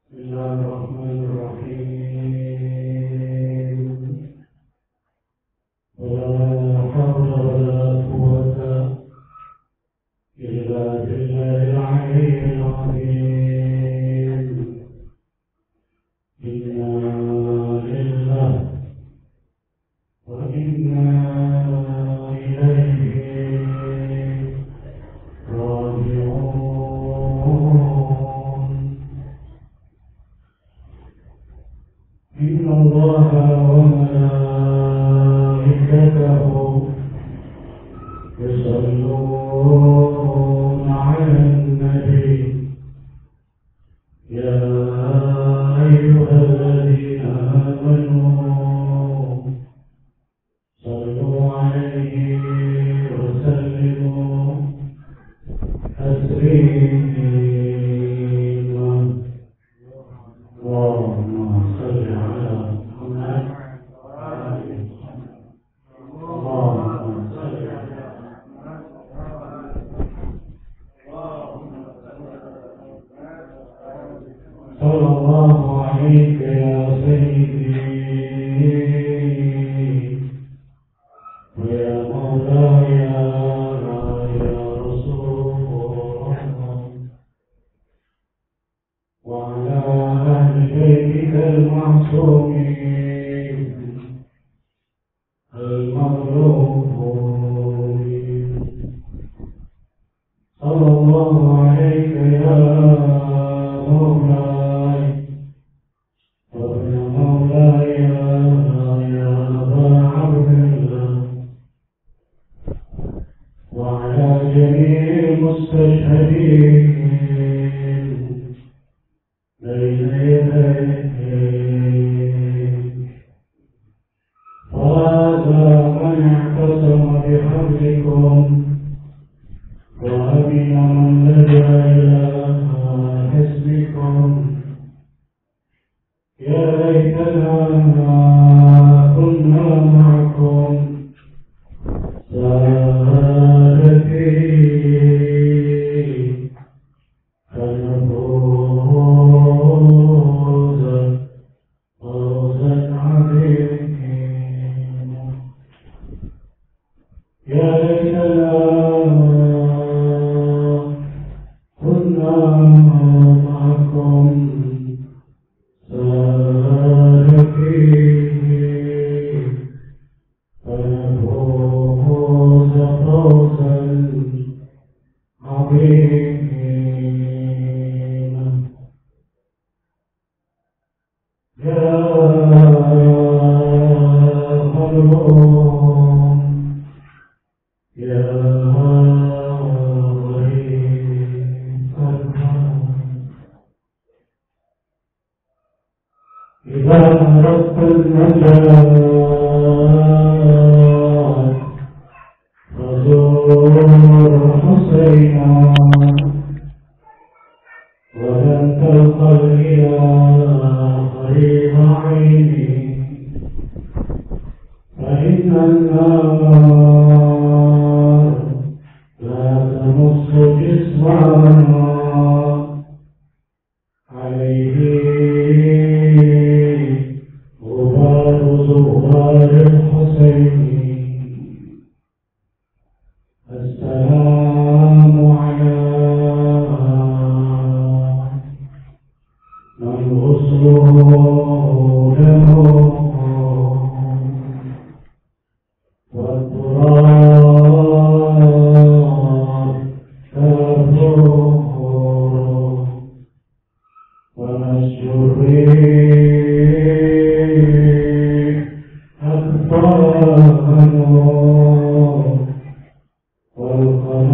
بسم الله الرحمن الرحيم. ولا حول ولا قوة إلا بالله العلي العظيم. إنا لله وإنا إليه راجعون. إن الله وملائكته يصلون على النبي يا أيها الذين آمنوا صلوا عليه وسلموا تسليما. اللهم صل على محمد وآل محمد. اللهم صل على محمد صلى الله عليك يا سيدي ويا مولاي يا رسول الله، وعلى أهل بيتك المعصومين المظلومين. صلى الله عليك يا مولاي وابن مولاي يا أبا عبد الله، وعلى جميع المستشهدين بين يديك. وهذا من اعتصم بحبلكم وأمن من لجأ إلى حزبكم. يا ليتنا كنا معكم سادتي فنفوز فوزا عظيما. يا ليتنا كنا معكم سادتي فنفوز فوزا عظيما. يا مظلوم يا غريب الحال، إذا أردت النجاة فزور حسينا ولن تلقى الإله قريب عيني، فإن النار لا تمس جسمنا عليه غبار زوار الحسين. السلام على من غسله له والتراب كافر ومسح الريح أكفانه والقلم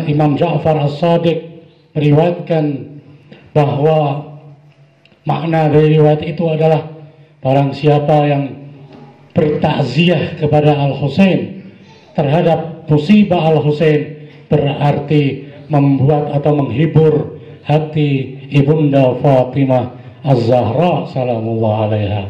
Imam Ja'far As-Shadiq meriwayatkan bahwa makna dari riwayat itu adalah barang siapa yang bertakziah kepada Al-Husain terhadap musibah Al-Husain berarti membuat atau menghibur hati Ibunda Fatimah Az-Zahra salamullah alaiha.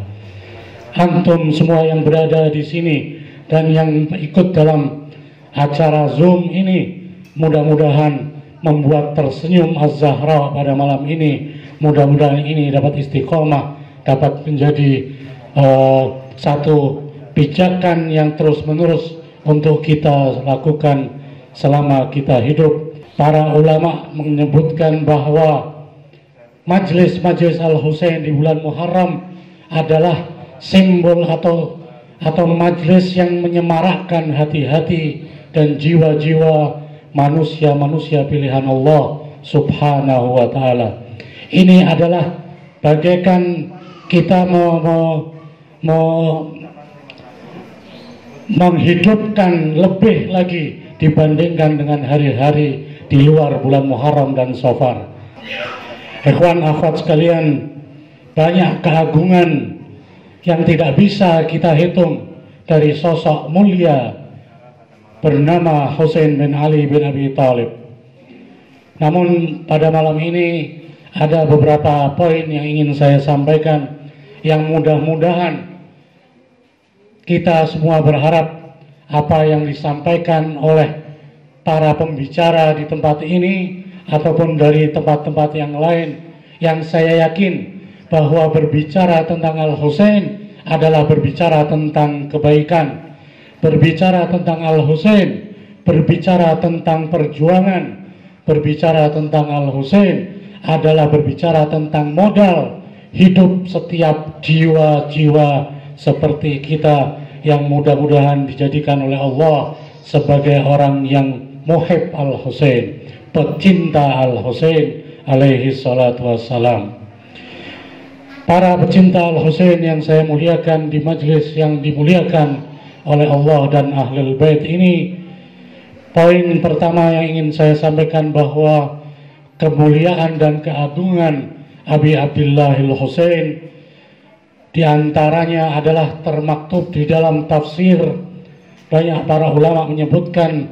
Antum semua yang berada di sini dan yang ikut dalam acara Zoom ini mudah-mudahan membuat tersenyum Az-Zahra pada malam ini. Mudah-mudahan ini dapat istiqomah, dapat menjadi satu pijakan yang terus-menerus untuk kita lakukan selama kita hidup. Para ulama menyebutkan bahwa majelis-majelis Al-Husain di bulan Muharram adalah simbol atau majelis yang menyemarakkan hati-hati dan jiwa-jiwa manusia-manusia pilihan Allah Subhanahu wa ta'ala. Ini adalah bagaikan kita menghidupkan lebih lagi dibandingkan dengan hari-hari di luar bulan Muharram dan Safar. Ikhwan akhwat sekalian, banyak keagungan yang tidak bisa kita hitung dari sosok mulia bernama Husain bin Ali bin Abi Thalib. Namun pada malam ini ada beberapa poin yang ingin saya sampaikan yang mudah-mudahan kita semua berharap apa yang disampaikan oleh para pembicara di tempat ini ataupun dari tempat-tempat yang lain, yang saya yakin bahwa berbicara tentang Al-Husain adalah berbicara tentang kebaikan. Berbicara tentang Al-Husain, berbicara tentang perjuangan. Berbicara tentang Al-Husain adalah berbicara tentang modal hidup setiap jiwa-jiwa seperti kita yang mudah-mudahan dijadikan oleh Allah sebagai orang yang muhib Al-Husain, pecinta Al-Husain alaihi salatu wassalam. Para pecinta Al-Husain yang saya muliakan di majelis yang dimuliakan oleh Allah dan Ahlul Bait ini, poin pertama yang ingin saya sampaikan bahwa kemuliaan dan keagungan Abi Abdillah Al-Husain diantaranya adalah termaktub di dalam tafsir. Banyak para ulama menyebutkan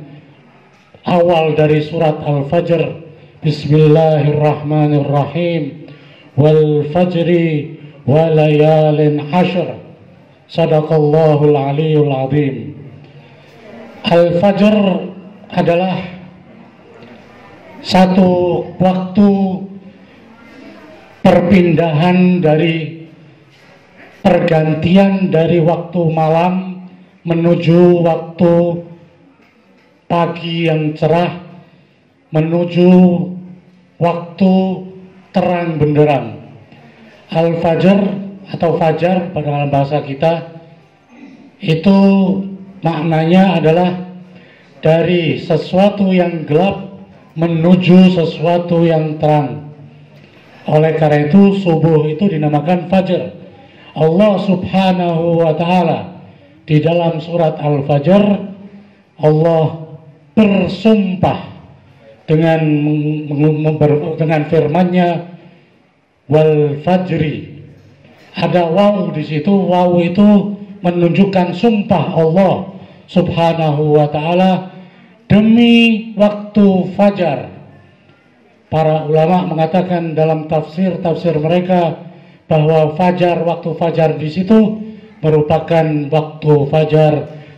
awal dari surat Al-Fajr, Bismillahirrahmanirrahim, wal fajri wa layalin ashr, sadaqallahul aliyul azim. Al-Fajr adalah satu waktu perpindahan dari pergantian dari waktu malam menuju waktu pagi yang cerah, menuju waktu terang benderang. Al-Fajr atau Fajar pada dalam bahasa kita itu maknanya adalah dari sesuatu yang gelap menuju sesuatu yang terang. Oleh karena itu subuh itu dinamakan Fajr. Allah Subhanahu wa ta'ala di dalam surat Al-Fajr, Allah bersumpah dengan firman-Nya, wal fajri, Ada waw di situ. Waw itu menunjukkan sumpah Allah Subhanahu wa ta'ala demi waktu fajar. Para ulama mengatakan dalam tafsir mereka bahwa fajar, waktu fajar di situ merupakan waktu fajar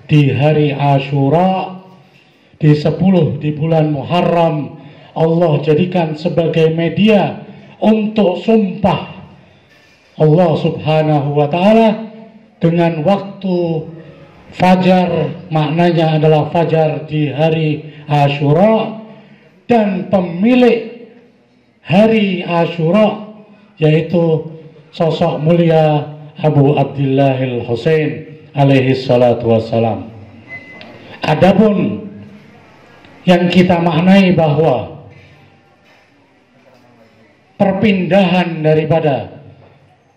di hari Asyura, di 10 di bulan Muharram. Allah jadikan sebagai media untuk sumpah Allah Subhanahu wa ta'ala dengan waktu fajar, maknanya adalah fajar di hari Asyura, dan pemilik hari Asyura yaitu sosok mulia Abu Abdillah al-Husain alaihi salatu wassalam. Adapun yang kita maknai bahwa perpindahan daripada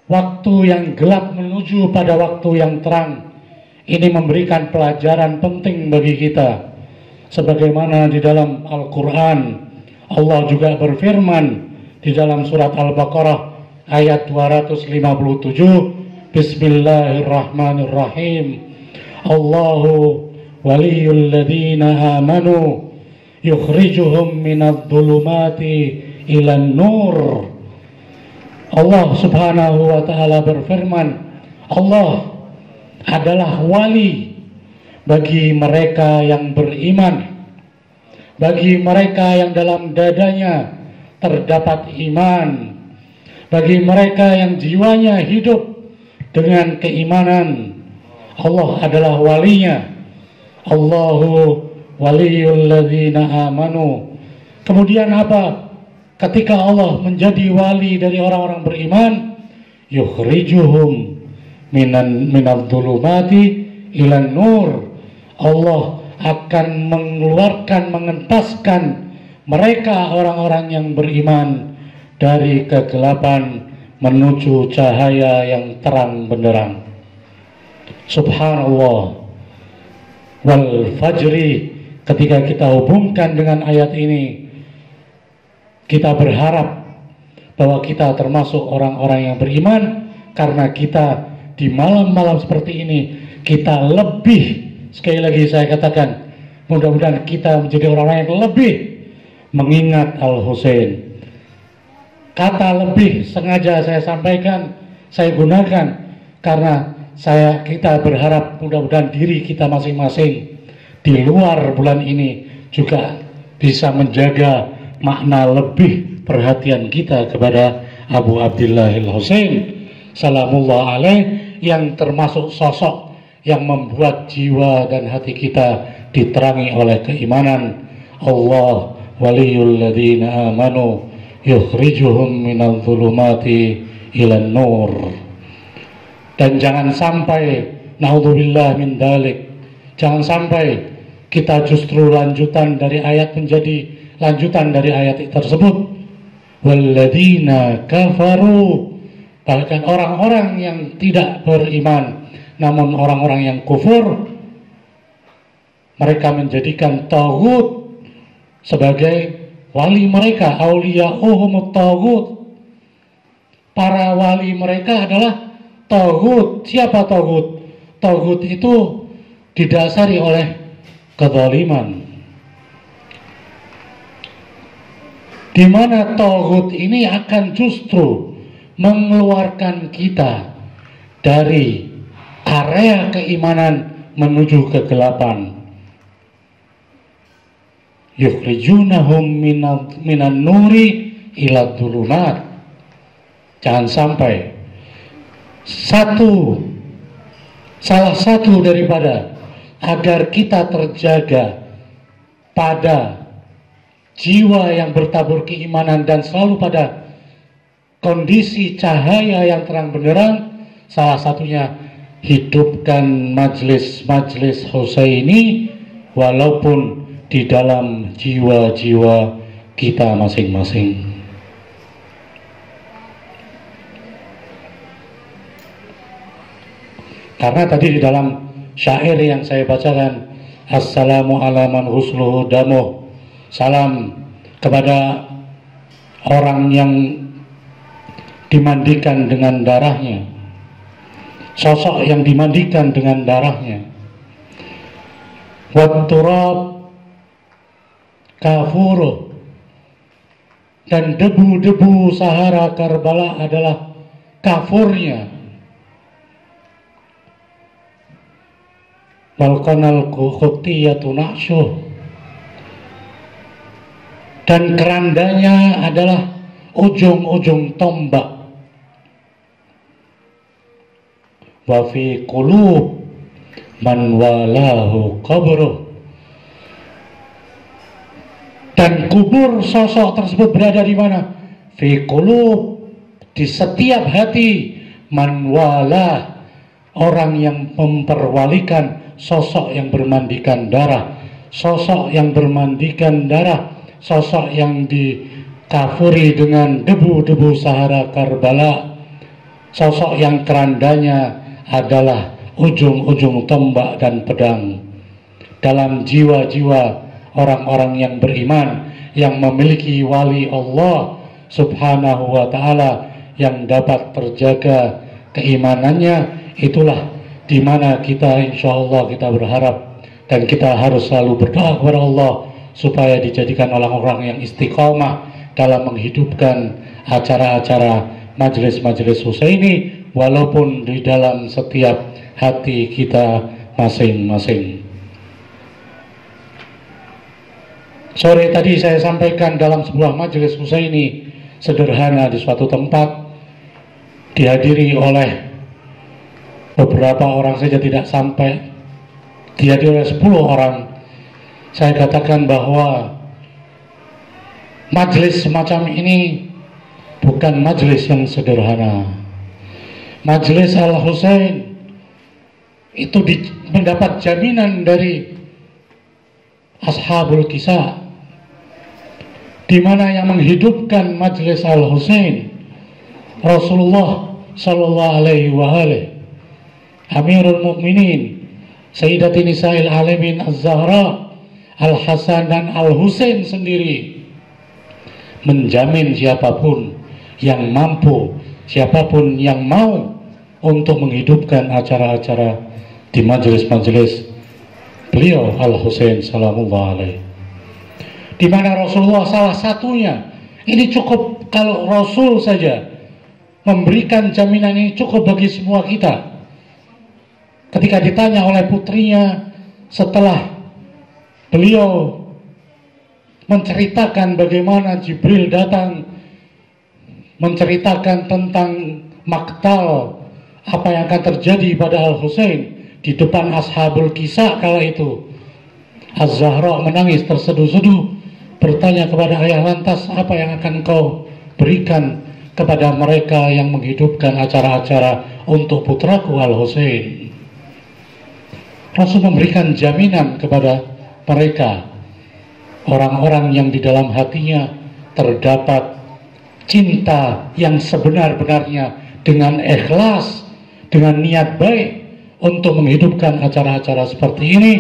waktu yang gelap menuju pada waktu yang terang ini memberikan pelajaran penting bagi kita, sebagaimana di dalam Al-Quran Allah juga berfirman di dalam surat Al-Baqarah ayat 257, Bismillahirrahmanirrahim, Allahu waliyul ladhina amanu yukhrijuhum minadh-dhulumati ilan nur. Allah Subhanahu wa ta'ala berfirman, Allah adalah wali bagi mereka yang beriman, bagi mereka yang dalam dadanya terdapat iman, bagi mereka yang jiwanya hidup dengan keimanan. Allah adalah walinya. Allahu waliyul ladzina amanu. Kemudian apa? Ketika Allah menjadi wali dari orang-orang beriman, yukhrijuhum minadh-dhulumati ilan nur. Allah akan mengeluarkan, mengentaskan mereka orang-orang yang beriman dari kegelapan menuju cahaya yang terang benderang. Subhanallah. Wal fajri, ketika kita hubungkan dengan ayat ini, kita berharap bahwa kita termasuk orang-orang yang beriman, karena kita di malam-malam seperti ini kita lebih, sekali lagi saya katakan, mudah-mudahan kita menjadi orang-orang yang lebih mengingat Al-Husain. Kata lebih sengaja saya sampaikan, saya gunakan karena kita berharap mudah-mudahan diri kita masing-masing di luar bulan ini juga bisa menjaga makna lebih perhatian kita kepada Abu Abdillah al-Husain salamullah alaih, yang termasuk sosok yang membuat jiwa dan hati kita diterangi oleh keimanan. Allah waliyul ladzina amanu yukhrijuhum minadh-dhulumati ilan nur. Dan jangan sampai naudzubillah min dzalik, jangan sampai kita justru lanjutan dari ayat menjadi lanjutan dari ayat tersebut, walladzina kafaru, bahkan orang-orang yang tidak beriman namun orang-orang yang kufur, mereka menjadikan taghut sebagai wali mereka, auliya'uhum taghut. Para wali mereka adalah taghut. Siapa taghut? Taghut itu didasari oleh kezaliman, di mana taghut ini akan justru mengeluarkan kita dari area keimanan menuju kegelapan. Yukhrijunahum minan nuri ila dhulumat. Jangan sampai salah satu daripada agar kita terjaga pada jiwa yang bertabur keimanan dan selalu pada kondisi cahaya yang terang benderang, salah satunya hidupkan majelis-majelis Husaini walaupun di dalam jiwa-jiwa kita masing-masing. Karena tadi di dalam syair yang saya bacakan, assalamu ala man husluhu damuh, salam kepada orang yang dimandikan dengan darahnya. sosok yang dimandikan dengan darahnya. Wat turab kafuru, dan debu-debu Sahara Karbala adalah kafurnya. Balkanal khutiyatu na'syuh, dan kerandanya adalah ujung-ujung tombak. Wa fi qulub man walahu qabruh, dan kubur sosok tersebut berada di mana? Fi qulub, di setiap hati, man walah, orang yang memperwalikan sosok yang bermandikan darah, sosok yang bermandikan darah, sosok yang dikafuri dengan debu-debu Sahara Karbala, sosok yang kerandanya adalah ujung-ujung tombak dan pedang. Dalam jiwa-jiwa orang-orang yang beriman, yang memiliki wali Allah subhanahu wa ta'ala, yang dapat terjaga keimanannya, itulah di mana kita insya Allah kita berharap, dan kita harus selalu berdoa kepada Allah supaya dijadikan orang-orang yang istiqomah dalam menghidupkan acara-acara majelis-majelis Husaini, walaupun di dalam setiap hati kita masing-masing. Sore tadi saya sampaikan dalam sebuah majelis Husaini sederhana di suatu tempat, dihadiri oleh beberapa orang saja, tidak sampai, dihadiri oleh 10 orang. Saya katakan bahwa majelis semacam ini bukan majelis yang sederhana. Majelis Al-Husain itu mendapat jaminan dari Ashabul Kisah, di mana yang menghidupkan majelis Al-Husain Rasulullah sallallahu alaihi wa alihi, Amirul Mukminin Sayyidati Nisa'il Alamin Az-Zahra Al-Hasan dan Al-Husain sendiri, menjamin siapapun yang mampu, siapapun yang mau untuk menghidupkan acara-acara di majelis-majelis beliau Al-Husain salamullah alaih, di mana Rasulullah salah satunya. Ini cukup, kalau Rasul saja memberikan jaminan ini, cukup bagi semua kita. Ketika ditanya oleh putrinya setelah beliau menceritakan bagaimana Jibril datang menceritakan tentang maktal, apa yang akan terjadi pada Al-Husain di depan Ashabul Kisah kala itu, Az-Zahra menangis terseduh-seduh, bertanya kepada ayah, lantas apa yang akan kau berikan kepada mereka yang menghidupkan acara-acara untuk putraku Al-Husain? Rasul memberikan jaminan kepada mereka, orang-orang yang di dalam hatinya terdapat cinta yang sebenar-benarnya, dengan ikhlas, dengan niat baik untuk menghidupkan acara-acara seperti ini,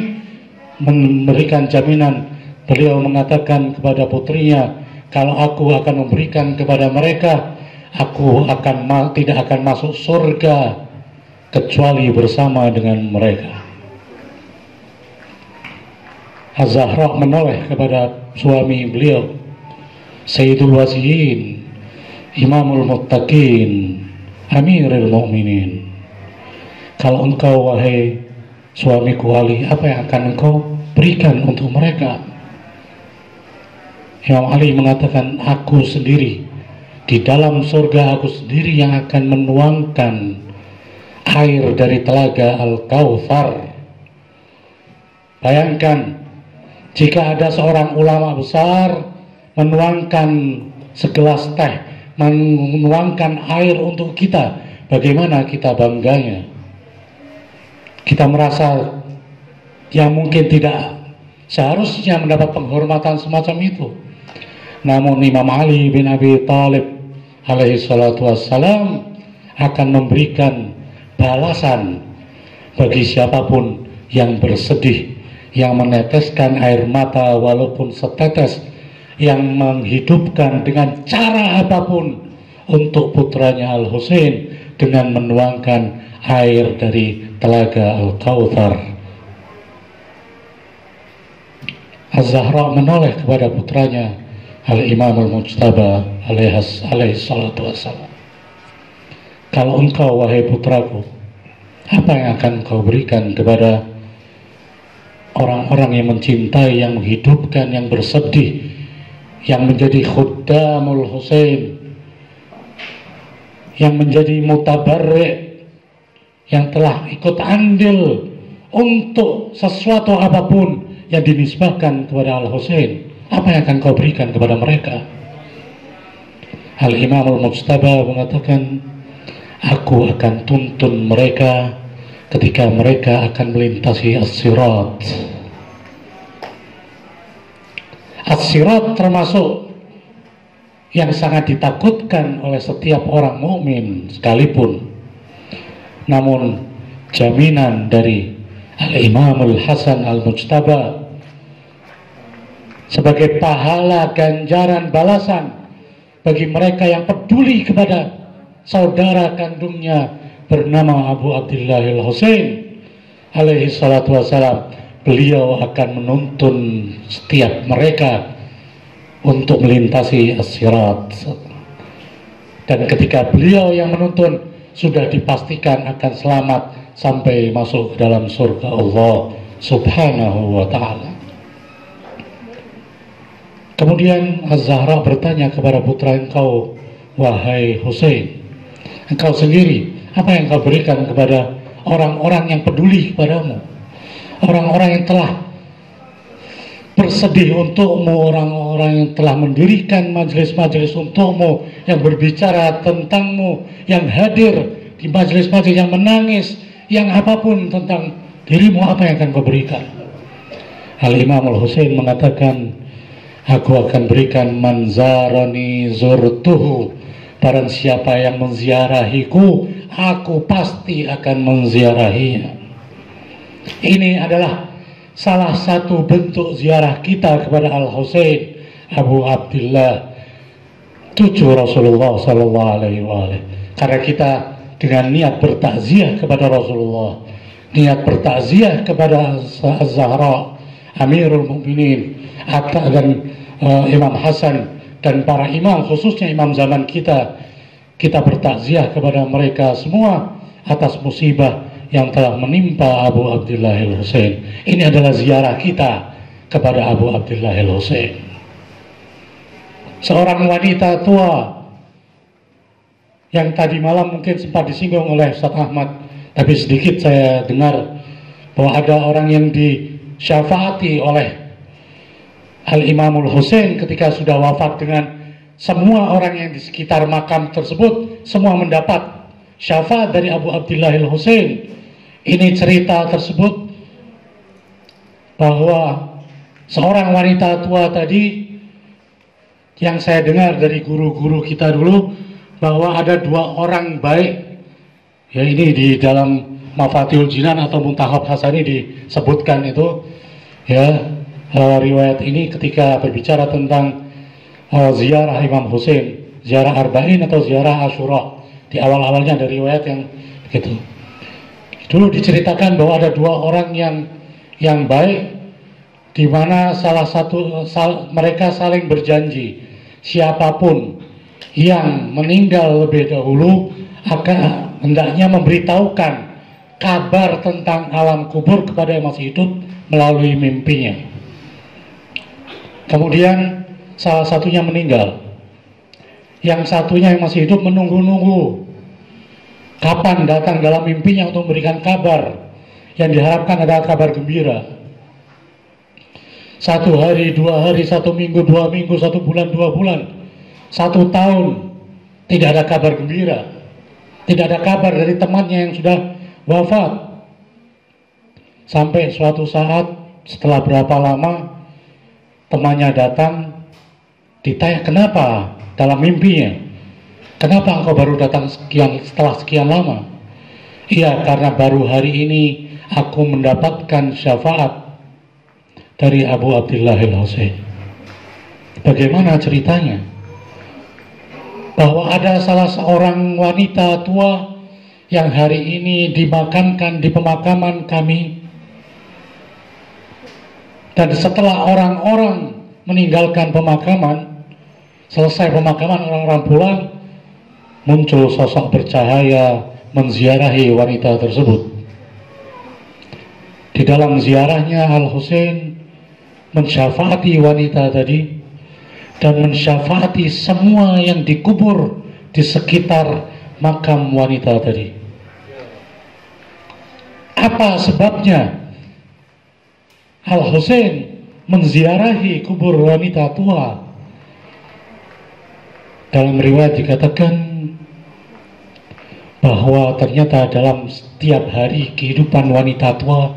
memberikan jaminan. Beliau mengatakan kepada putrinya, kalau aku akan memberikan kepada mereka, aku tidak akan masuk surga kecuali bersama dengan mereka. Az-Zahra menoleh kepada suami beliau, Sayyidul Wasiyin, Imamul Muttaqin, Amirul Mukminin, kalau engkau wahai suamiku Ali, apa yang akan engkau berikan untuk mereka? Imam Ali mengatakan, aku sendiri di dalam surga, aku sendiri yang akan menuangkan air dari telaga Al-Kautsar. Bayangkan jika ada seorang ulama besar menuangkan segelas teh, menuangkan air untuk kita, bagaimana kita bangganya. Kita merasa yang mungkin tidak seharusnya mendapat penghormatan semacam itu. Namun Imam Ali bin Abi Thalib alaihi salatu wassalam akan memberikan balasan bagi siapapun yang bersedih, yang meneteskan air mata walaupun setetes, yang menghidupkan dengan cara apapun untuk putranya Al-Husain, dengan menuangkan air dari telaga Al-Kautsar. Az-Zahra menoleh kepada putranya Al-Imam Al-Mujtaba alaihi salatu wassalam. Kalau engkau, wahai putraku, apa yang akan kau berikan kepada orang-orang yang mencintai, yang menghidupkan, yang bersedih, yang menjadi khuddamul Husain, yang menjadi mutabarrik, yang telah ikut andil untuk sesuatu apapun yang dinisbahkan kepada Al-Husain? Apa yang akan kau berikan kepada mereka? Al-Imam Al-Mujtaba mengatakan, aku akan tuntun mereka ketika mereka akan melintasi as-sirat. As-sirat termasuk yang sangat ditakutkan oleh setiap orang mukmin sekalipun. Namun jaminan dari Al-Imam Al-Hasan Al-Mujtaba sebagai pahala ganjaran balasan bagi mereka yang peduli kepada saudara kandungnya bernama Abu Abdillah Al-Husain alaihi salatu wassalam, beliau akan menuntun setiap mereka untuk melintasi as-sirat. Dan ketika beliau yang menuntun, sudah dipastikan akan selamat sampai masuk ke dalam surga Allah subhanahu wa ta'ala. Kemudian Az-Zahra bertanya kepada putra engkau, wahai Husain, engkau sendiri, apa yang kau berikan kepada orang-orang yang peduli kepadamu, orang-orang yang telah bersedih untukmu, orang-orang yang telah mendirikan majelis-majelis untukmu, yang berbicara tentangmu, yang hadir di majelis-majelis, yang menangis, yang apapun tentang dirimu, apa yang akan kau berikan? Al-Imam Al-Husain mengatakan, aku akan berikan manzarani zurtuhu, barang siapa yang menziarahiku, aku pasti akan menziarahinya. Ini adalah salah satu bentuk ziarah kita kepada Al-Husain Abu Abdillah, cucu Rasulullah Sallallahu Alaihi Wasallam. Karena kita dengan niat bertakziah kepada Rasulullah, niat bertakziah kepada Az-Zahra Amirul Mukminin dan Imam Hasan dan para imam, khususnya imam zaman kita bertakziah kepada mereka semua atas musibah yang telah menimpa Abu Abdillah Al-Husain. Ini adalah ziarah kita kepada Abu Abdillah Al-Husain. Seorang wanita tua yang tadi malam mungkin sempat disinggung oleh Ustaz Ahmad, tapi sedikit saya dengar bahwa ada orang yang disyafaati oleh Al-Imamul Husain ketika sudah wafat, dengan semua orang yang di sekitar makam tersebut semua mendapat syafaat dari Abu Abdillah Al-Husain. Ini cerita tersebut bahwa seorang wanita tua tadi yang saya dengar dari guru-guru kita dulu, bahwa ada dua orang baik, ya ini di dalam Mafatihul Jinan atau Muntahab Hasani disebutkan itu, ya riwayat ini ketika berbicara tentang ziarah Imam Husain, ziarah Arba'in atau ziarah Asyura, di awal-awalnya ada riwayat yang begitu. Dulu diceritakan bahwa ada dua orang yang baik, di mana mereka saling berjanji, siapapun yang meninggal lebih dahulu akan hendaknya memberitahukan kabar tentang alam kubur kepada yang masih hidup melalui mimpinya. Kemudian salah satunya meninggal, yang satunya yang masih hidup menunggu-nunggu kapan datang dalam mimpinya untuk memberikan kabar yang diharapkan adalah kabar gembira. 1 hari, 2 hari, 1 minggu, 2 minggu, 1 bulan, 2 bulan, 1 tahun tidak ada kabar gembira, tidak ada kabar dari temannya yang sudah wafat. Sampai suatu saat setelah berapa lama temannya datang, ditanya kenapa dalam mimpinya, kenapa engkau baru datang setelah sekian lama? Iya, karena baru hari ini aku mendapatkan syafaat dari Abu Abdillah Al-Husain. Bagaimana ceritanya? Bahwa ada salah seorang wanita tua yang hari ini dimakamkan di pemakaman kami, dan setelah orang-orang meninggalkan pemakaman, selesai pemakaman, orang-orang pulang, muncul sosok bercahaya menziarahi wanita tersebut. Di dalam ziarahnya, Al-Husain mensyafaati wanita tadi dan mensyafaati semua yang dikubur di sekitar makam wanita tadi. Apa sebabnya Al-Husain menziarahi kubur wanita tua? Dalam riwayat dikatakan bahwa ternyata dalam setiap hari kehidupan wanita tua,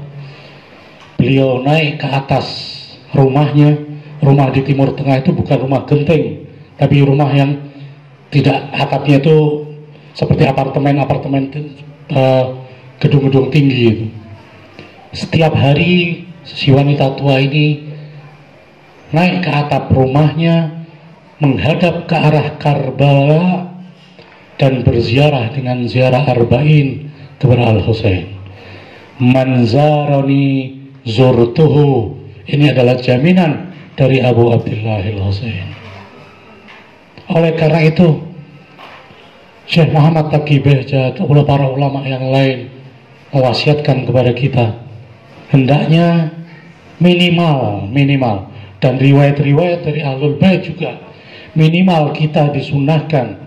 beliau naik ke atas rumahnya. Rumah di Timur Tengah itu bukan rumah genteng, tapi rumah yang tidak, atapnya itu seperti apartemen-apartemen, gedung-gedung tinggi itu. Setiap hari si wanita tua ini naik ke atap rumahnya, menghadap ke arah Karbala dan berziarah dengan ziarah arba'in kepada Al-Husain. Man zarani zurtuhu. Ini adalah jaminan dari Abu Abdillah Al-Husain. Oleh karena itu, Syekh Muhammad Taqi Behjat, para ulama yang lain mewasiatkan kepada kita, hendaknya minimal, dan riwayat-riwayat dari Ahlul Bait juga, minimal kita disunahkan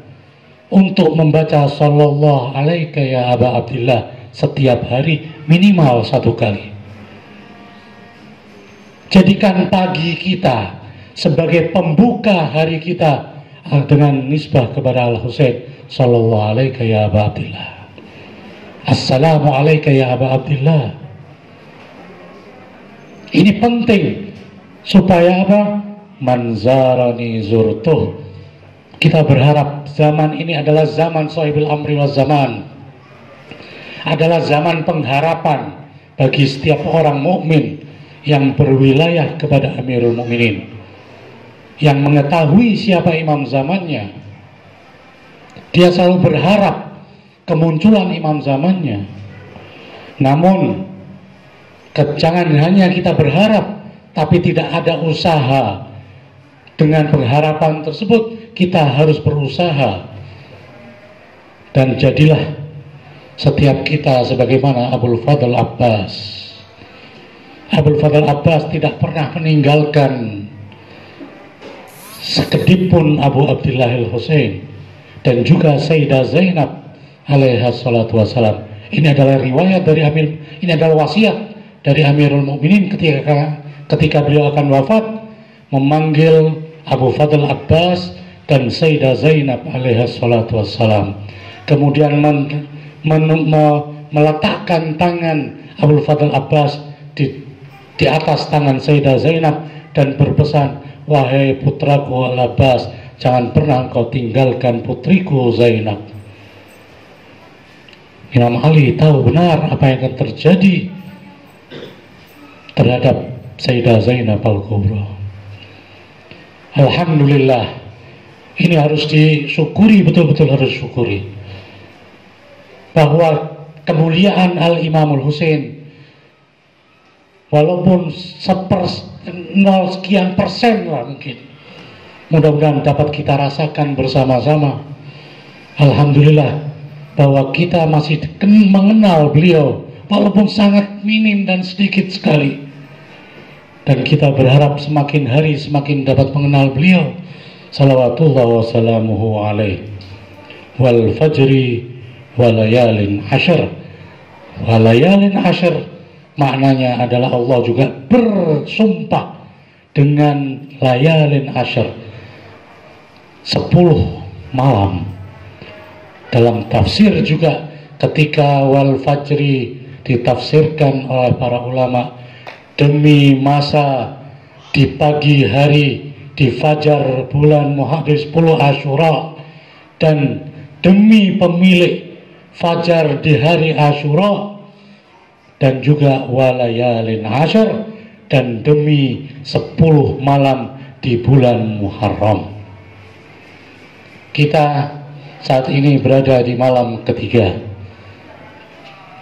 untuk membaca Sallallahu Alaika ya Aba Abdillah setiap hari minimal 1 kali. Jadikan pagi kita sebagai pembuka hari kita dengan nisbah kepada Al-Husain. Sallallahu Alaika ya Aba Abdillah, Assalamu Alaika ya Aba Abdillah. Ini penting supaya apa? Manzarani zurtuh. Kita berharap zaman ini adalah zaman sahibul amri wa zaman, adalah zaman pengharapan bagi setiap orang mukmin yang berwilayah kepada Amirul Mukminin, yang mengetahui siapa imam zamannya. Dia selalu berharap kemunculan imam zamannya. Namun jangan hanya kita berharap tapi tidak ada usaha. Dengan pengharapan tersebut kita harus berusaha, dan jadilah setiap kita sebagaimana Abul Fadl Abbas. Abul Fadl Abbas tidak pernah meninggalkan sekedip pun Abu Abdillah Al-Husain dan juga Sayyidah Zainab alaiha salatu wassalam. Ini adalah riwayat dari ini adalah wasiat dari Amirul Mukminin ketika beliau akan wafat, memanggil Abu Fadl Abbas dan Sayyidah Zainab alaiha salatu wassalam. Kemudian meletakkan tangan Abu Fadl Abbas di atas tangan Sayyidah Zainab dan berpesan, wahai putraku Al-Abbas, jangan pernah engkau tinggalkan putriku Zainab. Imam Ali tahu benar apa yang akan terjadi terhadap Sayyidah Zainab Al-Kubra. Alhamdulillah, ini harus disyukuri, betul-betul harus disyukuri, bahwa kemuliaan Al-Imamul Husain, walaupun 0 sekian persen lah mungkin, mudah-mudahan dapat kita rasakan bersama-sama. Alhamdulillah bahwa kita masih mengenal beliau, walaupun sangat minim dan sedikit sekali. Dan kita berharap semakin hari semakin dapat mengenal beliau. Salawatullah wa salamuhu alaih. Wal fajri walayalin asyr. Walayalin asyr maknanya adalah Allah juga bersumpah dengan layalin asyr, 10 malam. Dalam tafsir juga ketika wal fajri ditafsirkan oleh para ulama, demi masa di pagi hari di fajar bulan Muharram 10 Asyura, dan demi pemilik fajar di hari Asyura, dan juga walayalin asyr, dan demi 10 malam di bulan Muharram. Kita saat ini berada di malam ketiga,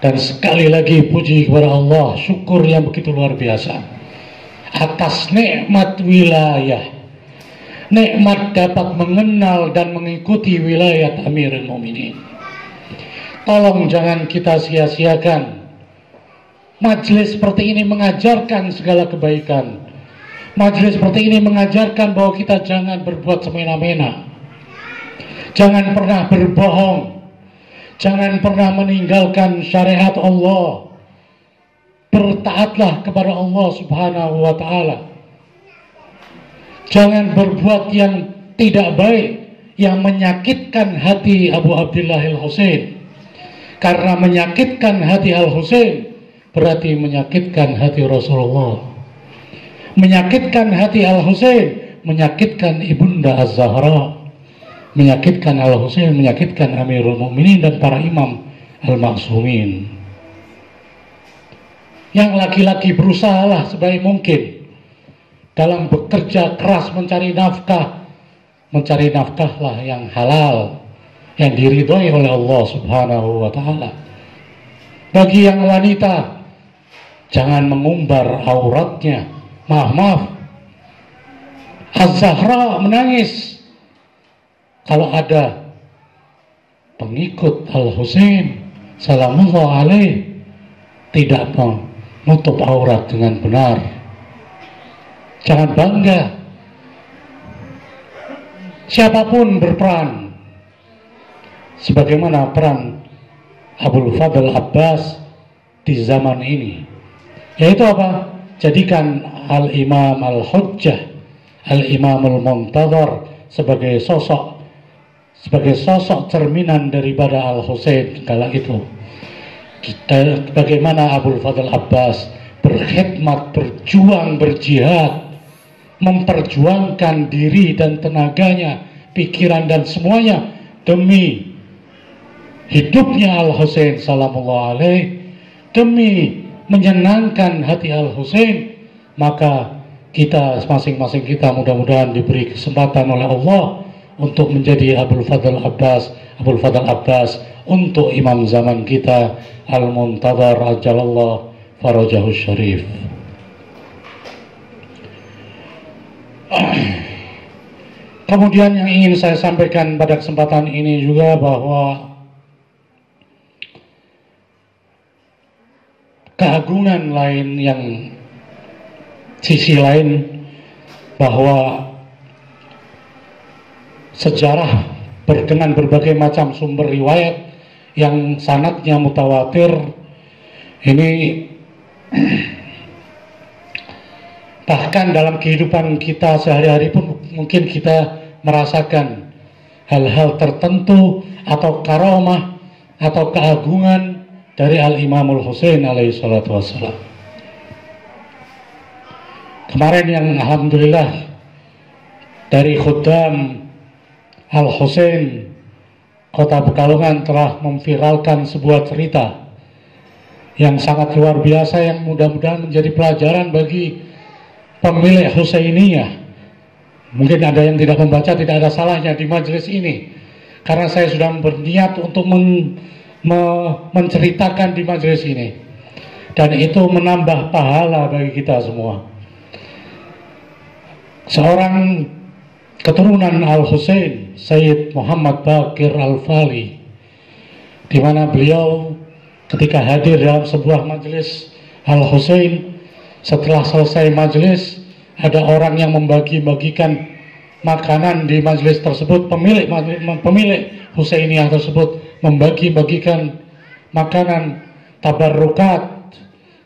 Dan sekali lagi puji kepada Allah, syukur yang begitu luar biasa atas nikmat wilayah, nikmat dapat mengenal dan mengikuti wilayah Amirul Mukminin. Tolong jangan kita sia-siakan. Majelis seperti ini mengajarkan segala kebaikan. Majelis seperti ini mengajarkan bahwa kita jangan berbuat semena-mena, jangan pernah berbohong, jangan pernah meninggalkan syariat Allah. Bertaatlah kepada Allah Subhanahu wa ta'ala. Jangan berbuat yang tidak baik, yang menyakitkan hati Abu Abdullah Al-Husain. Karena menyakitkan hati Al-Husain berarti menyakitkan hati Rasulullah. Menyakitkan hati Al-Husain menyakitkan Ibunda Az-Zahra. Menyakitkan Al-Husain menyakitkan Amirul Mukminin dan para imam Al-Ma'sumin. Yang laki-laki berusahalah sebaik mungkin dalam bekerja keras mencari nafkah. Mencari nafkahlah yang halal, yang diridhoi oleh Allah Subhanahu wa ta'ala. Bagi yang wanita, jangan mengumbar auratnya. Maaf, Az-Zahra menangis kalau ada pengikut Al-Husain salamullah alaih tidak menutup aurat dengan benar. Jangan bangga. Siapapun berperan, sebagaimana peran Abul Fadl Abbas di zaman ini, yaitu apa? Jadikan Al-Imam Al-Hujjah, Al-Imam Al-Muntadhar sebagai sosok cerminan daripada Al-Husain kala itu. Bagaimana Abul Fadl Abbas berkhidmat, berjuang, berjihad, memperjuangkan diri dan tenaganya, pikiran dan semuanya demi hidupnya Al-Husain salamullah alaih, demi menyenangkan hati Al-Husain. Maka kita masing-masing kita mudah-mudahan diberi kesempatan oleh Allah untuk menjadi Abul Fadl Abbas untuk imam zaman kita Al-Muntadhar ajalallah farajahu syarif. Kemudian yang ingin saya sampaikan pada kesempatan ini juga bahwa keagungan lain, yang sisi lain, bahwa sejarah dengan berbagai macam sumber riwayat yang sanadnya mutawatir ini bahkan dalam kehidupan kita sehari-hari pun mungkin kita merasakan hal-hal tertentu atau karamah atau keagungan dari Al-Imamul Husain alaihi salatu wassalam. Kemarin yang alhamdulillah dari Khuddam Al-Husain Kota Pekalongan telah memviralkan sebuah cerita yang sangat luar biasa, yang mudah-mudahan menjadi pelajaran bagi pemilik Husainiyah. Mungkin ada yang tidak membaca, tidak ada salahnya di majelis ini, karena saya sudah berniat untuk menceritakan di majelis ini, dan itu menambah pahala bagi kita semua. Seorang keturunan Al-Husain, Sayyid Muhammad Baqir Al-Fali, di mana beliau ketika hadir dalam sebuah majelis Al-Husain, setelah selesai majelis ada orang yang membagi-bagikan makanan di majelis tersebut. Pemilik Husainiyah tersebut membagi-bagikan makanan tabarrukat.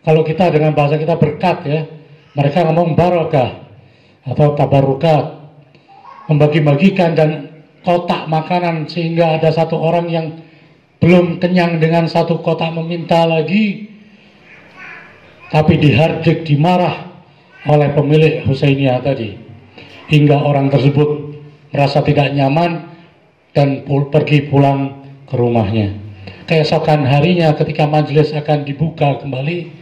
Kalau kita dengan bahasa kita berkat ya, mereka ngomong barokah atau tabarrukat, membagi-bagikan dan kotak makanan, sehingga ada satu orang yang belum kenyang dengan satu kotak meminta lagi, tapi dihardik, dimarah oleh pemilik Husainiyah tadi, hingga orang tersebut merasa tidak nyaman dan pergi pulang ke rumahnya. Keesokan harinya ketika majelis akan dibuka kembali,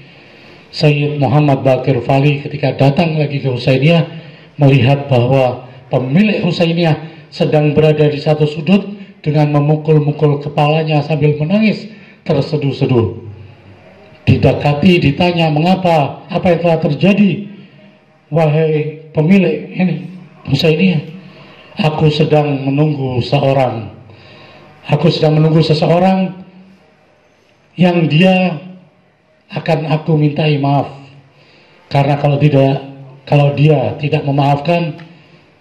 Sayyid Muhammad Baqir Fali ketika datang lagi ke Husainiyah melihat bahwa pemilik Husainiyah sedang berada di satu sudut dengan memukul-mukul kepalanya sambil menangis terseduh-seduh. didekati, ditanya mengapa, apa yang telah terjadi. Wahai pemilik ini Husainiyah, aku sedang menunggu seseorang yang dia akan aku mintai maaf, karena kalau dia tidak memaafkan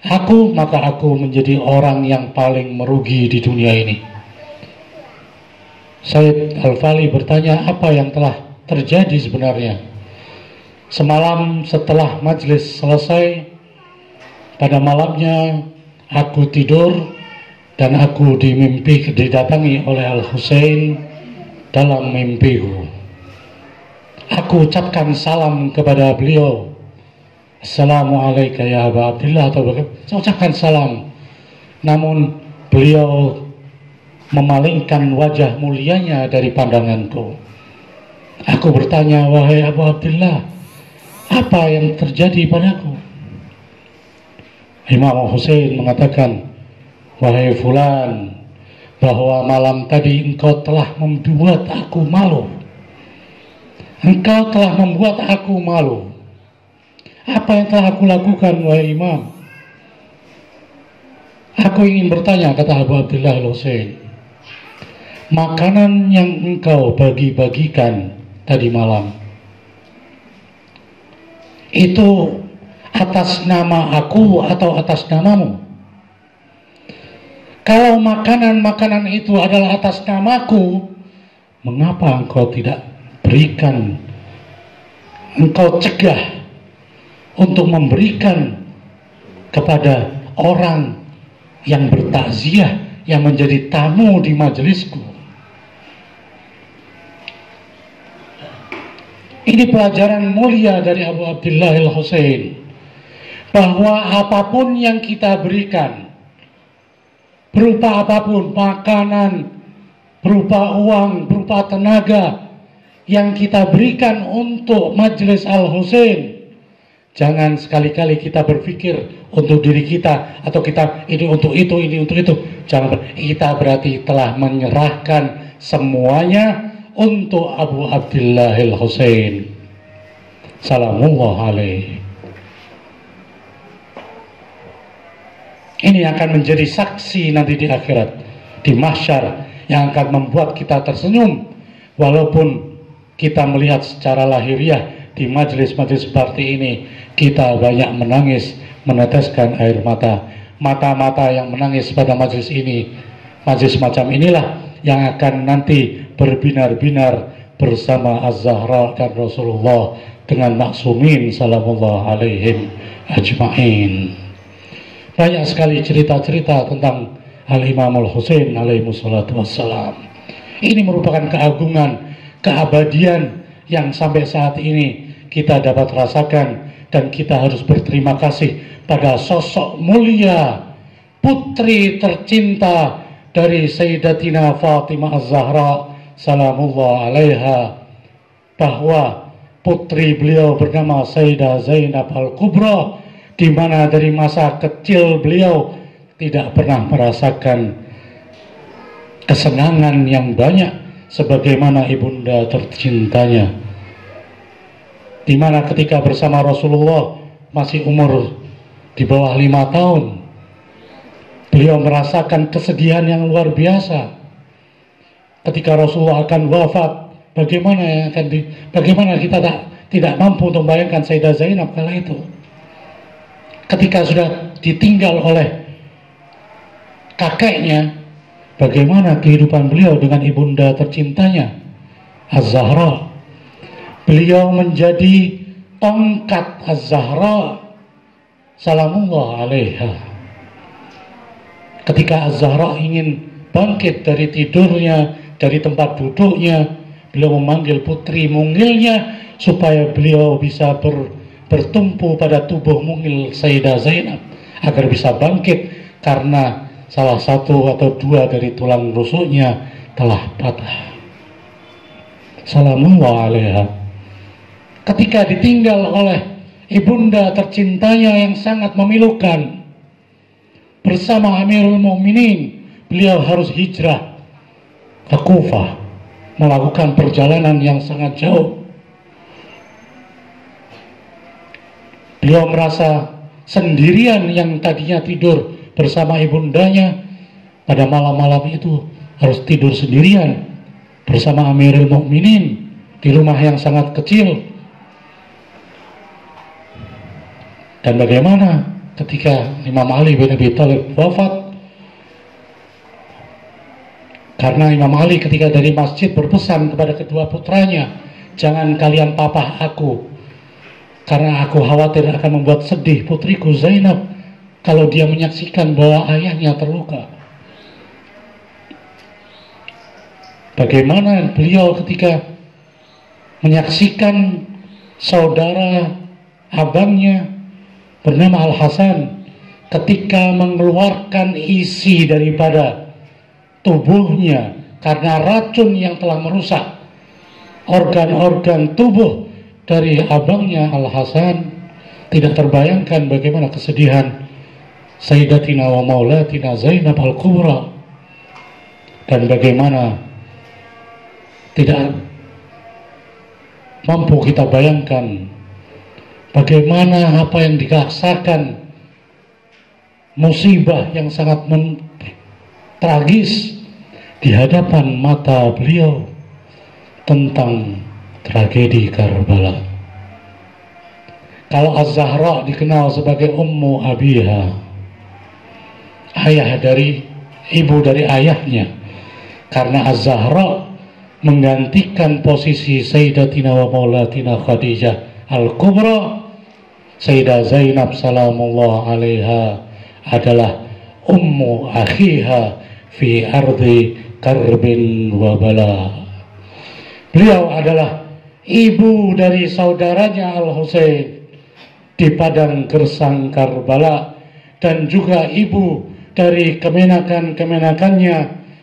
aku, maka aku menjadi orang yang paling merugi di dunia ini. Said Al-Fali bertanya, apa yang telah terjadi sebenarnya? Semalam setelah majelis selesai, pada malamnya aku tidur dan aku didatangi oleh Al-Husain dalam mimpiku. Aku ucapkan salam kepada beliau, Assalamualaikum ya Aba Abdillah, atau saya ucapkan salam, namun beliau memalingkan wajah mulianya dari pandanganku. Aku bertanya, wahai Abu Abdillah, apa yang terjadi padaku? Imam Husain mengatakan, wahai fulan, bahwa malam tadi engkau telah membuat aku malu. Engkau telah membuat aku malu. Apa yang telah aku lakukan, wahai Imam? Aku ingin bertanya, kata Abu Abdillah Al-Husain, makanan yang engkau bagi-bagikan tadi malam, itu atas nama aku atau atas namamu? Kalau makanan-makanan itu adalah atas namaku, mengapa engkau tidak berikan, engkau cegah untuk memberikan kepada orang yang bertakziah, yang menjadi tamu di majelisku? Ini pelajaran mulia dari Abu Abdillah Al-Husain, bahwa apapun yang kita berikan, berupa apapun, makanan, berupa uang, berupa tenaga, yang kita berikan untuk majelis Al-Husain, jangan sekali-kali kita berpikir untuk diri kita, atau kita ini untuk itu, ini untuk itu. Jangan, kita berarti telah menyerahkan semuanya untuk Abu Abdillah Al-Husain salamullah alaih. Ini akan menjadi saksi nanti di akhirat, di mahsyar, yang akan membuat kita tersenyum, walaupun kita melihat secara lahiriah di majelis-majelis seperti ini kita banyak menangis, meneteskan air mata. Mata-mata yang menangis pada majelis ini, majelis macam inilah yang akan nanti berbinar-binar bersama Az-Zahra dan Rasulullah dengan maksumin salamullah alaihim ajma'in. Banyak sekali cerita-cerita tentang Al-Imam Al-Husain alaihi wassalatu wassalam. Ini merupakan keagungan, keabadian yang sampai saat ini kita dapat rasakan, dan kita harus berterima kasih pada sosok mulia, putri tercinta dari Sayyidatina Fatimah Az-Zahra salamullah alaiha, bahwa putri beliau bernama Sayyidah Zainab Al-Kubra, di mana dari masa kecil beliau tidak pernah merasakan kesenangan yang banyak sebagaimana ibunda tercintanya, di mana ketika bersama Rasulullah masih umur di bawah 5 tahun, beliau merasakan kesedihan yang luar biasa. Ketika Rasulullah akan wafat, bagaimana kita tidak mampu untuk membayangkan Sayyidah Zainab kala itu, ketika sudah ditinggal oleh kakeknya, bagaimana kehidupan beliau dengan ibunda tercintanya Az-Zahra. Beliau menjadi tongkat Az-Zahra salamullah alaiha. Ketika Az-Zahra ingin bangkit dari tidurnya, dari tempat duduknya, beliau memanggil putri mungilnya supaya beliau bisa bertumpu pada tubuh mungil Sayyidah Zainab agar bisa bangkit, karena salah satu atau dua dari tulang rusuknya telah patah. Salamullah alaiha. Ketika ditinggal oleh ibunda tercintanya yang sangat memilukan, bersama Amirul Mukminin, beliau harus hijrah ke Kufah. melakukan perjalanan yang sangat jauh. Beliau merasa sendirian yang tadinya tidur bersama ibundanya, pada malam-malam itu harus tidur sendirian bersama Amirul Mukminin di rumah yang sangat kecil. Dan bagaimana ketika Imam Ali bin Abi Thalib wafat? Karena Imam Ali ketika dari masjid berpesan kepada kedua putranya, jangan kalian papah aku, karena aku khawatir akan membuat sedih putriku Zainab kalau dia menyaksikan bahwa ayahnya terluka. Bagaimana beliau ketika menyaksikan saudara abangnya bernama Al-Hasan ketika mengeluarkan isi daripada tubuhnya karena racun yang telah merusak organ-organ tubuh dari abangnya Al-Hasan, tidak terbayangkan bagaimana kesedihan Sayyidatina wa Maulatina Zainab Al-Kubra, dan bagaimana tidak mampu kita bayangkan bagaimana apa yang dirasakan, musibah yang sangat tragis di hadapan mata beliau tentang tragedi Karbala. Kalau Az-Zahra dikenal sebagai Ummu Abiha, ayah dari ibu dari ayahnya, karena Az-Zahra menggantikan posisi Sayyidatina wa Maulatina Khadijah Al-Kubra. Sayyidah Zainab salamullah alaiha adalah ummu akhiha fi ardi karbin wa bala. Beliau adalah ibu dari saudaranya Al-Husain di padang gersang Karbala, dan juga ibu dari kemenakan-kemenakannya,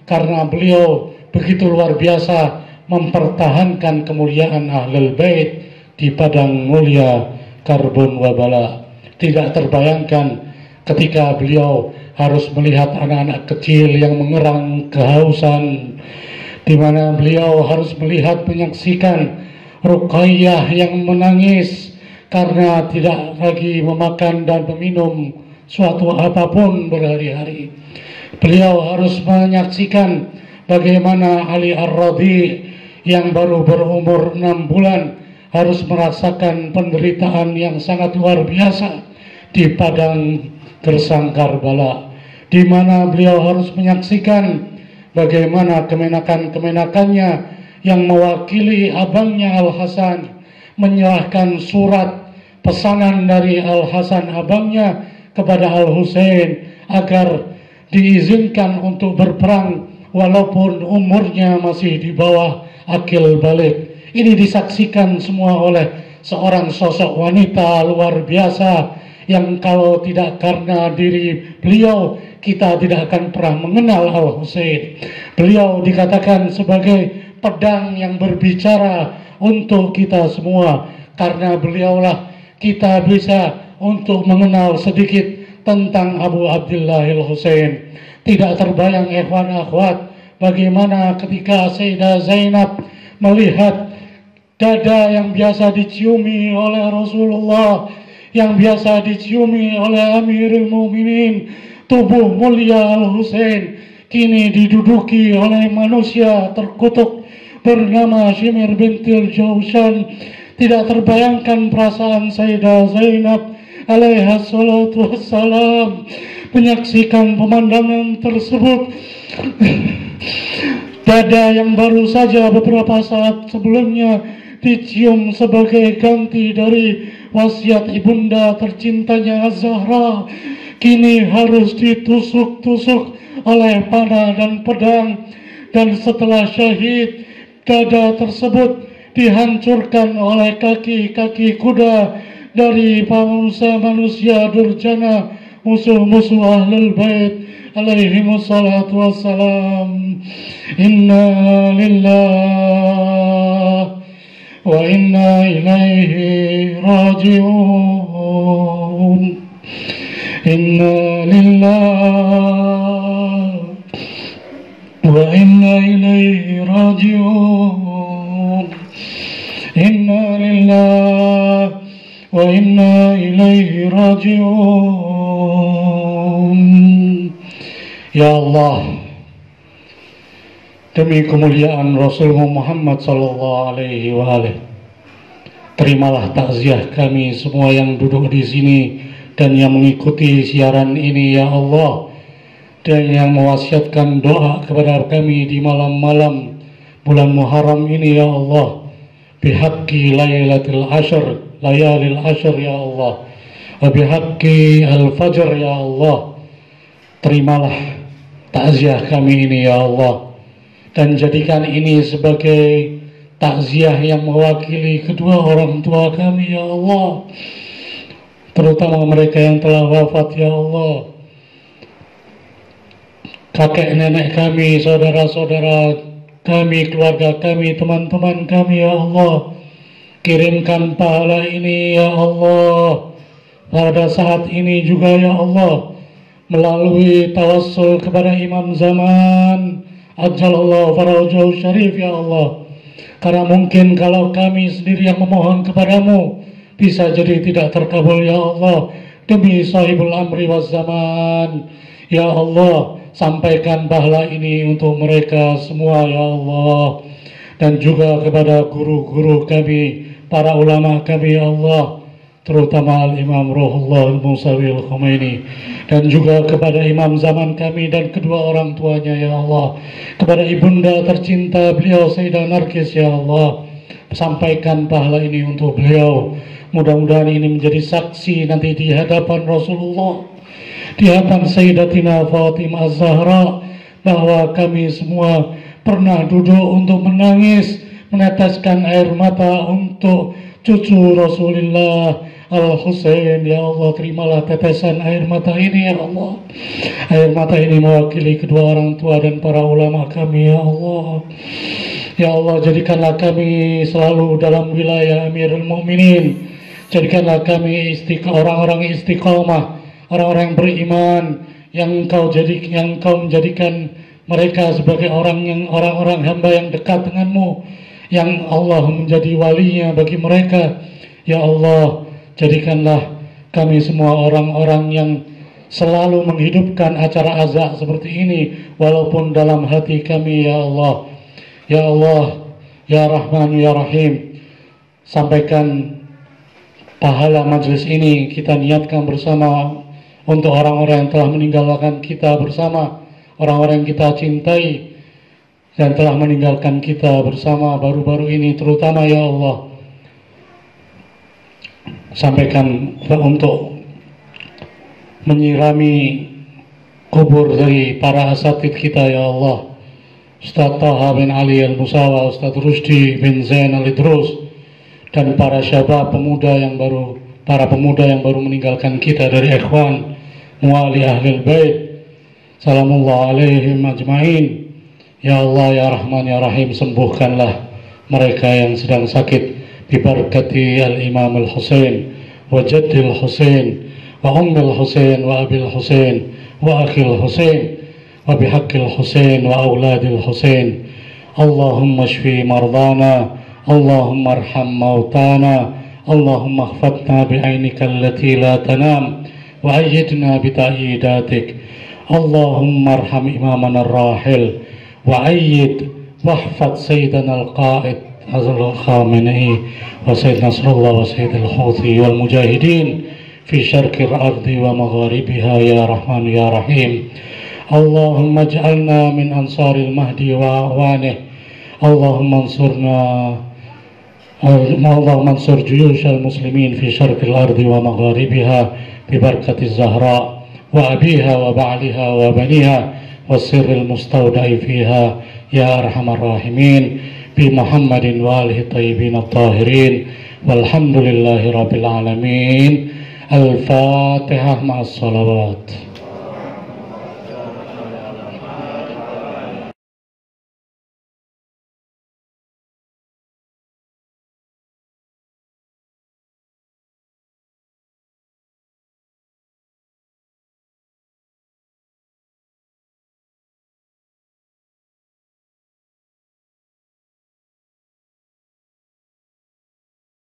karena beliau begitu luar biasa mempertahankan kemuliaan Ahlul Bait di padang mulia Karbun Wabala. Tidak terbayangkan ketika beliau harus melihat anak-anak kecil yang mengerang kehausan, di mana beliau harus melihat menyaksikan Ruqayyah yang menangis karena tidak lagi memakan dan meminum suatu apapun berhari-hari. Beliau harus menyaksikan bagaimana Ali Ar-Radhi yang baru berumur 6 bulan harus merasakan penderitaan yang sangat luar biasa di padang gersang Karbala, di mana beliau harus menyaksikan bagaimana kemenakan-kemenakannya yang mewakili abangnya Al-Hasan menyerahkan surat pesanan dari Al-Hasan abangnya kepada Al-Husain agar diizinkan untuk berperang walaupun umurnya masih di bawah akil balik. Ini disaksikan semua oleh seorang sosok wanita luar biasa yang kalau tidak karena diri beliau kita tidak akan pernah mengenal Al-Husain. Beliau dikatakan sebagai pedang yang berbicara untuk kita semua, karena beliaulah kita bisa untuk mengenal sedikit tentang Abu Abdullah Al-Husain. Tidak terbayang ikhwan akhwat bagaimana ketika Sayyidah Zainab melihat dada yang biasa diciumi oleh Rasulullah, yang biasa diciumi oleh Amirul Mukminin, tubuh mulia Al-Husain kini diduduki oleh manusia terkutuk bernama Shimir bintil Jawshan. Tidak terbayangkan perasaan Sayyidah Zainab alaiha salatu wassalam menyaksikan pemandangan tersebut. Dada yang baru saja beberapa saat sebelumnya dicium sebagai ganti dari wasiat ibunda tercintanya Az-Zahra, kini harus ditusuk-tusuk oleh panah dan pedang, dan setelah syahid dada tersebut dihancurkan oleh kaki-kaki kuda dari bangsa manusia durjana, musuh-musuh Ahlul Bait alaihimus salatu wassalam. Inna lillahi wa inna ilaihi raji'un. Inna lillahi wa inna ilaihi raji'un. وإنا إليه راجعون. Ya Allah, demi kemuliaan Rasulullah Muhammad sallallahu alaihi wasallam, terimalah takziah kami semua yang duduk di sini dan yang mengikuti siaran ini ya Allah, dan yang mewasiatkan doa kepada kami di malam-malam bulan Muharram ini ya Allah, bihaqqi laylatil ashr, layalil ashr ya Allah, wa bihaqqi al-fajr ya Allah. Terimalah takziah kami ini ya Allah, dan jadikan ini sebagai takziah yang mewakili kedua orang tua kami ya Allah, terutama mereka yang telah wafat ya Allah, kakek nenek kami, saudara-saudara kami, keluarga kami, teman-teman kami ya Allah. Kirimkan pahala ini ya Allah pada saat ini juga ya Allah, melalui tawassul kepada Imam Zaman Ajalallahu Farajahu Syarif ya Allah. Karena mungkin kalau kami sendiri yang memohon kepadamu, bisa jadi tidak terkabul ya Allah. Demi sahibul amri waz zaman ya Allah, sampaikan pahala ini untuk mereka semua ya Allah. Dan juga kepada guru-guru kami, para ulama kami ya Allah, terutama Al-Imam Ruhullah Al-Musawi Al-Khumaini, dan juga kepada imam zaman kami dan kedua orang tuanya ya Allah, kepada ibunda tercinta beliau Sayyidah Nargis ya Allah, sampaikan pahala ini untuk beliau. Mudah-mudahan ini menjadi saksi nanti di hadapan Rasulullah, di hadapan Sayyidatina Fatimah Az-Zahra, bahwa kami semua pernah duduk untuk menangis, meneteskan air mata untuk cucu Rasulullah Al-Husain ya Allah. Terimalah tetesan air mata ini ya Allah. Air mata ini mewakili kedua orang tua dan para ulama kami ya Allah. Ya Allah, jadikanlah kami selalu dalam wilayah Amirul Mukminin. Jadikanlah kami orang-orang istiqamah, orang-orang yang beriman, yang Engkau menjadikan mereka sebagai orang-orang hamba yang dekat denganmu, yang Allah menjadi walinya bagi mereka. Ya Allah, jadikanlah kami semua orang-orang yang selalu menghidupkan acara azak seperti ini, walaupun dalam hati kami ya Allah. Ya Allah, ya Rahman, ya Rahim, sampaikan pahala majelis ini kita niatkan bersama untuk orang-orang yang telah meninggalkan kita bersama, orang-orang yang kita cintai dan telah meninggalkan kita bersama baru-baru ini, terutama ya Allah. Sampaikan untuk menyirami kubur dari para asatidz kita ya Allah, Ustaz Taha bin Ali Al-Musawa, Ustaz Rusdi bin Zain Al-Idrus, dan para syabab para pemuda yang baru meninggalkan kita dari ikhwan muali ahlul bait, salamullah alaihim ajma'in. Ya Allah, ya Rahman, ya Rahim, sembuhkanlah mereka yang sedang sakit bibarakati al-Imam al-Husain wa jaddi al-Husain wa ummi al-Husain wa abi al-Husain wa akhi al-Husain wa bihaqqi al-Husain wa auladi al-Husain. Allahumma shfi mardana, Allahumma arham mautana, Allahumma akhfatna bi'ainika allati la tanam wa ayyidna bita'yidatik. Allahumma arham imamana ar-rahil wa ayyid wahfad sayyidana al-qa'id Hazrat al-Khamenei wa Sayyid Nasrullah wa Sayyid al-Houthi wal mujahidin fi syarqi al-ardi wa magharibiha ya Rahman ya Rahim. Allahumma ij'alna min ansaril mahdi wa awanih. Allahumma ansur juyush al-muslimin fi syarqi al-ardi wa magharibiha bi barakati Zahra wa abiha wa ba'liha wa baniha wa sirril mustawda'i fiha ya Arhamar Rahimin. بمحمد وآله الطيبين الطاهرين والحمد لله رب العالمين. الفاتحة مع الصلوات.